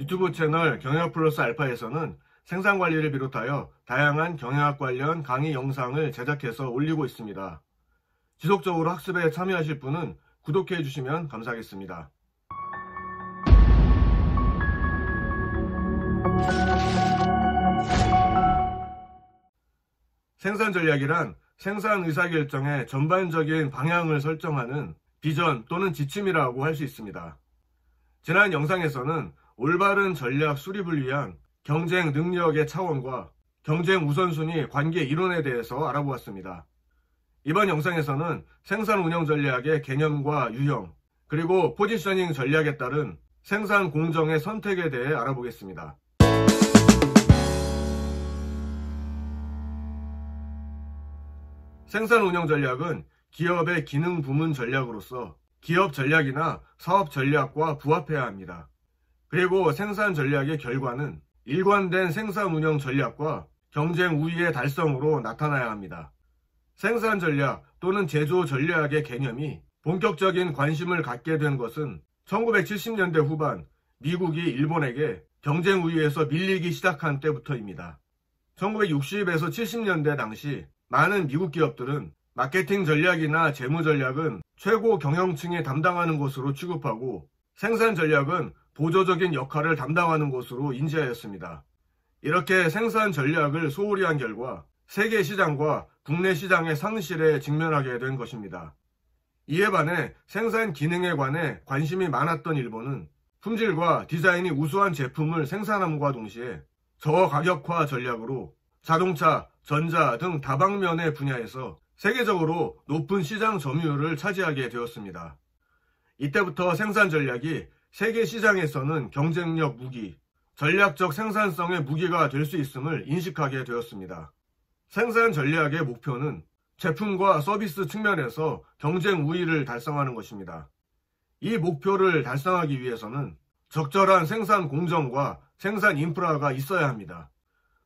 유튜브 채널 경영학플러스 알파에서는 생산관리를 비롯하여 다양한 경영학 관련 강의 영상을 제작해서 올리고 있습니다. 지속적으로 학습에 참여하실 분은 구독해 주시면 감사하겠습니다. 생산 전략이란 생산 의사결정의 전반적인 방향을 설정하는 비전 또는 지침이라고 할 수 있습니다. 지난 영상에서는 올바른 전략 수립을 위한 경쟁 능력의 차원과 경쟁 우선순위 관계 이론에 대해서 알아보았습니다. 이번 영상에서는 생산 운영 전략의 개념과 유형, 그리고 포지셔닝 전략에 따른 생산 공정의 선택에 대해 알아보겠습니다. 생산 운영 전략은 기업의 기능 부문 전략으로서 기업 전략이나 사업 전략과 부합해야 합니다. 그리고 생산 전략의 결과는 일관된 생산 운영 전략과 경쟁 우위의 달성으로 나타나야 합니다. 생산 전략 또는 제조 전략의 개념이 본격적인 관심을 갖게 된 것은 1970년대 후반 미국이 일본에게 경쟁 우위에서 밀리기 시작한 때부터입니다. 1960에서 70년대 당시 많은 미국 기업들은 마케팅 전략이나 재무 전략은 최고 경영층이 담당하는 것으로 취급하고 생산 전략은 보조적인 역할을 담당하는 것으로 인지하였습니다. 이렇게 생산 전략을 소홀히 한 결과 세계 시장과 국내 시장의 상실에 직면하게 된 것입니다. 이에 반해 생산 기능에 관해 관심이 많았던 일본은 품질과 디자인이 우수한 제품을 생산함과 동시에 저가격화 전략으로 자동차, 전자 등 다방면의 분야에서 세계적으로 높은 시장 점유율을 차지하게 되었습니다. 이때부터 생산 전략이 세계 시장에서는 경쟁력 무기, 전략적 생산성의 무기가 될 수 있음을 인식하게 되었습니다. 생산 전략의 목표는 제품과 서비스 측면에서 경쟁 우위를 달성하는 것입니다. 이 목표를 달성하기 위해서는 적절한 생산 공정과 생산 인프라가 있어야 합니다.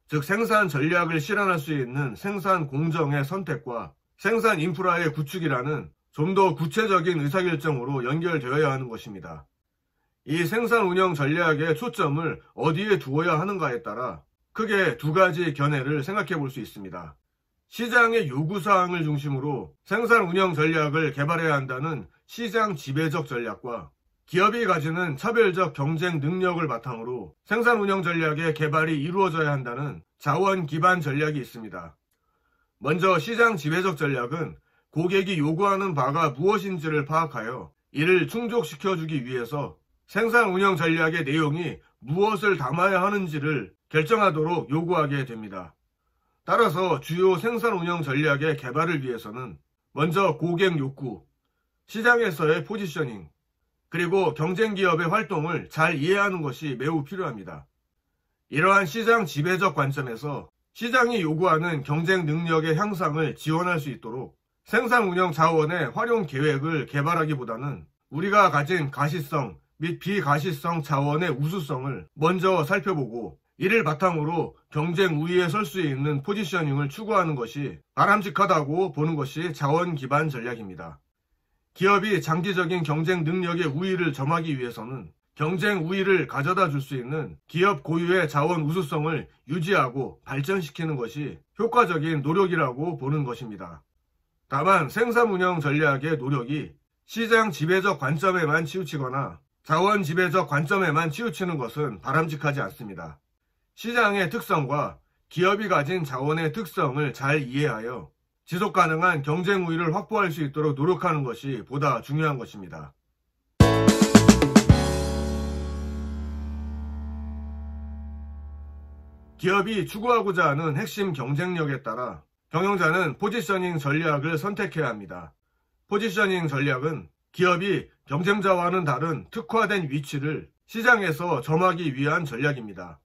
즉 생산 전략을 실현할 수 있는 생산 공정의 선택과 생산 인프라의 구축이라는 좀 더 구체적인 의사결정으로 연결되어야 하는 것입니다. 이 생산 운영 전략의 초점을 어디에 두어야 하는가에 따라 크게 두 가지 견해를 생각해 볼 수 있습니다. 시장의 요구사항을 중심으로 생산 운영 전략을 개발해야 한다는 시장 지배적 전략과 기업이 가지는 차별적 경쟁 능력을 바탕으로 생산 운영 전략의 개발이 이루어져야 한다는 자원 기반 전략이 있습니다. 먼저 시장 지배적 전략은 고객이 요구하는 바가 무엇인지를 파악하여 이를 충족시켜주기 위해서 생산 운영 전략의 내용이 무엇을 담아야 하는지를 결정하도록 요구하게 됩니다. 따라서 주요 생산 운영 전략의 개발을 위해서는 먼저 고객 욕구, 시장에서의 포지셔닝, 그리고 경쟁 기업의 활동을 잘 이해하는 것이 매우 필요합니다. 이러한 시장 지배적 관점에서 시장이 요구하는 경쟁 능력의 향상을 지원할 수 있도록 생산 운영 자원의 활용 계획을 개발하기보다는 우리가 가진 가시성 및 비가시성 자원의 우수성을 먼저 살펴보고 이를 바탕으로 경쟁 우위에 설 수 있는 포지셔닝을 추구하는 것이 바람직하다고 보는 것이 자원 기반 전략입니다. 기업이 장기적인 경쟁 능력의 우위를 점하기 위해서는 경쟁 우위를 가져다 줄 수 있는 기업 고유의 자원 우수성을 유지하고 발전시키는 것이 효과적인 노력이라고 보는 것입니다. 다만 생산 운영 전략의 노력이 시장 지배적 관점에만 치우치거나 자원 지배적 관점에만 치우치는 것은 바람직하지 않습니다. 시장의 특성과 기업이 가진 자원의 특성을 잘 이해하여 지속 가능한 경쟁 우위를 확보할 수 있도록 노력하는 것이 보다 중요한 것입니다. 기업이 추구하고자 하는 핵심 경쟁력에 따라 경영자는 포지셔닝 전략을 선택해야 합니다. 포지셔닝 전략은 기업이 경쟁자와는 다른 특화된 위치를 시장에서 점하기 위한 전략입니다.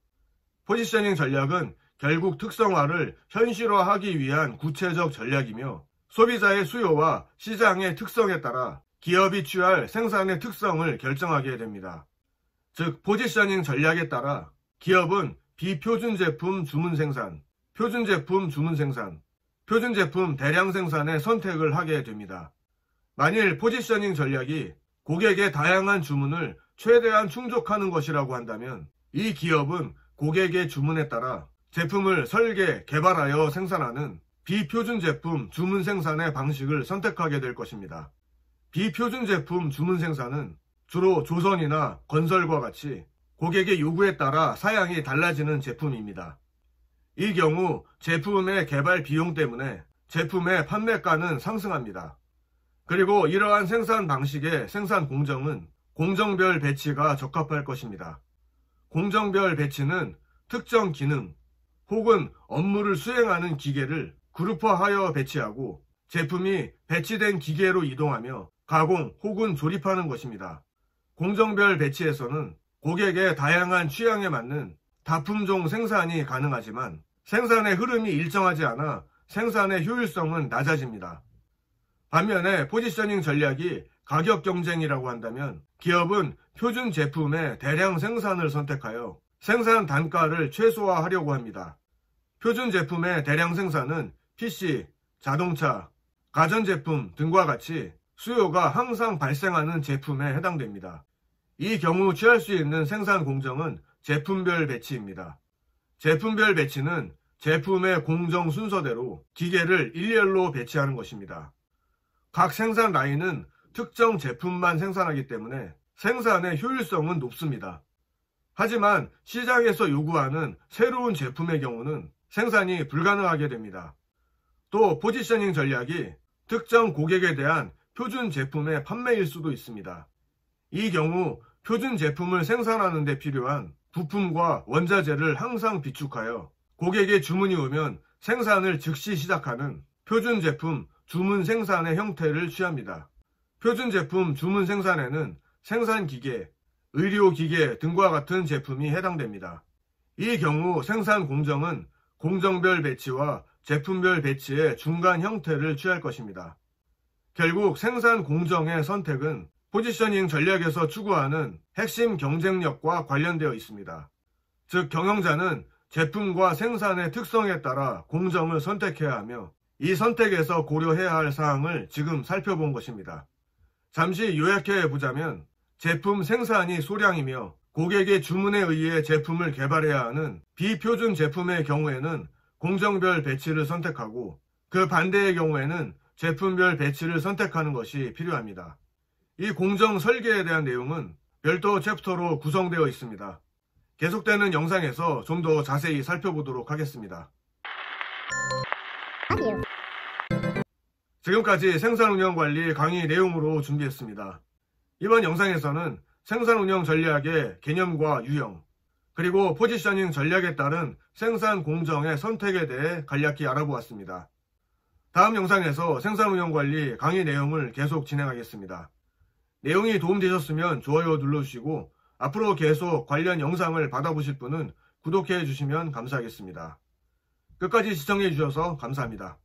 포지셔닝 전략은 결국 특성화를 현실화하기 위한 구체적 전략이며 소비자의 수요와 시장의 특성에 따라 기업이 취할 생산의 특성을 결정하게 됩니다. 즉, 포지셔닝 전략에 따라 기업은 비표준 제품 주문 생산, 표준 제품 주문 생산, 표준 제품 대량 생산의 선택을 하게 됩니다. 만일 포지셔닝 전략이 고객의 다양한 주문을 최대한 충족하는 것이라고 한다면 이 기업은 고객의 주문에 따라 제품을 설계, 개발하여 생산하는 비표준 제품 주문 생산의 방식을 선택하게 될 것입니다. 비표준 제품 주문 생산은 주로 조선이나 건설과 같이 고객의 요구에 따라 사양이 달라지는 제품입니다. 이 경우 제품의 개발 비용 때문에 제품의 판매가는 상승합니다. 그리고 이러한 생산 방식의 생산 공정은 공정별 배치가 적합할 것입니다. 공정별 배치는 특정 기능 혹은 업무를 수행하는 기계를 그룹화하여 배치하고 제품이 배치된 기계로 이동하며 가공 혹은 조립하는 것입니다. 공정별 배치에서는 고객의 다양한 취향에 맞는 다품종 생산이 가능하지만 생산의 흐름이 일정하지 않아 생산의 효율성은 낮아집니다. 반면에 포지셔닝 전략이 가격 경쟁이라고 한다면 기업은 표준 제품의 대량 생산을 선택하여 생산 단가를 최소화하려고 합니다. 표준 제품의 대량 생산은 PC, 자동차, 가전제품 등과 같이 수요가 항상 발생하는 제품에 해당됩니다. 이 경우 취할 수 있는 생산 공정은 제품별 배치입니다. 제품별 배치는 제품의 공정 순서대로 기계를 일렬로 배치하는 것입니다. 각 생산 라인은 특정 제품만 생산하기 때문에 생산의 효율성은 높습니다. 하지만 시장에서 요구하는 새로운 제품의 경우는 생산이 불가능하게 됩니다. 또 포지셔닝 전략이 특정 고객에 대한 표준 제품의 판매일 수도 있습니다. 이 경우 표준 제품을 생산하는 데 필요한 부품과 원자재를 항상 비축하여 고객의 주문이 오면 생산을 즉시 시작하는 표준 제품 주문 생산의 형태를 취합니다. 표준 제품 주문 생산에는 생산기계, 의료기계 등과 같은 제품이 해당됩니다. 이 경우 생산 공정은 공정별 배치와 제품별 배치의 중간 형태를 취할 것입니다. 결국 생산 공정의 선택은 포지셔닝 전략에서 추구하는 핵심 경쟁력과 관련되어 있습니다. 즉 경영자는 제품과 생산의 특성에 따라 공정을 선택해야 하며 이 선택에서 고려해야 할 사항을 지금 살펴본 것입니다. 잠시 요약해 보자면 제품 생산이 소량이며 고객의 주문에 의해 제품을 개발해야 하는 비표준 제품의 경우에는 공정별 배치를 선택하고 그 반대의 경우에는 제품별 배치를 선택하는 것이 필요합니다. 이 공정 설계에 대한 내용은 별도 챕터로 구성되어 있습니다. 계속되는 영상에서 좀 더 자세히 살펴보도록 하겠습니다. 지금까지 생산운영관리 강의 내용으로 준비했습니다. 이번 영상에서는 생산운영 전략의 개념과 유형, 그리고 포지셔닝 전략에 따른 생산 공정의 선택에 대해 간략히 알아보았습니다. 다음 영상에서 생산운영관리 강의 내용을 계속 진행하겠습니다. 내용이 도움되셨으면 좋아요 눌러주시고 앞으로 계속 관련 영상을 받아보실 분은 구독해 주시면 감사하겠습니다. 끝까지 시청해 주셔서 감사합니다.